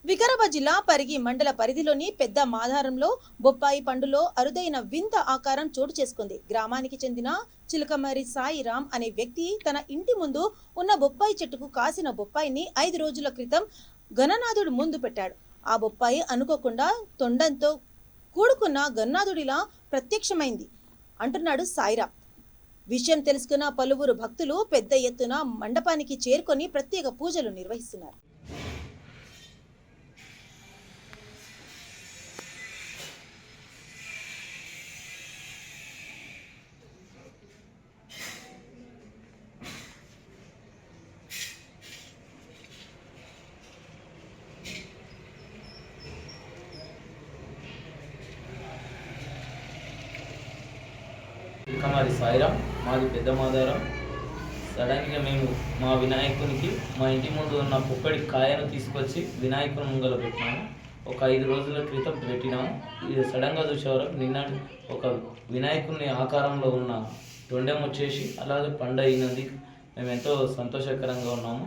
వికారాబాద్ జిల్లా పరిగి మండల పరిధిలోని పెద్ద మాధారంలో బొప్పాయి పండులో అరుదైన వింత ఆకారం చోటు చేసుకుంది. గ్రామానికి చెందిన చిలకమరి సాయిరాం అనే వ్యక్తి తన ఇంటి ముందు ఉన్న బొప్పాయి చెట్టుకు కాసిన బొప్పాయిని 5 రోజుల క్రితం గణనాథుడు ముందు పెట్టాడు. ఆ బొప్పాయి అనుకోకుండా తొండంతో కూడుకున్న గణనాథుడిలా ప్రత్యక్షమైంది అంటున్నాడు సాయిరాం. విషయం తెలుసుకున్న పలువురు భక్తులు పెద్ద ఎత్తున మండపానికి చేరుకొని ప్రత్యేక పూజలు నిర్వహిస్తున్నారు. మాది సాయిరాం, మాది పెద్ద మాదారం. సడన్గా మేము మా వినాయకునికి మా ఇంటి ముందు ఉన్న పుక్కడి కాయను తీసుకొచ్చి వినాయకుని ముంగల పెట్టినాము. ఒక 5 రోజుల క్రితం పెట్టినాము. ఇది సడన్గా చూసేవారు నిన్న ఒక వినాయకుని ఆకారంలో ఉన్న తొండెం వచ్చేసి అలాగే పండు అయినది. మేము ఎంతో సంతోషకరంగా ఉన్నాము.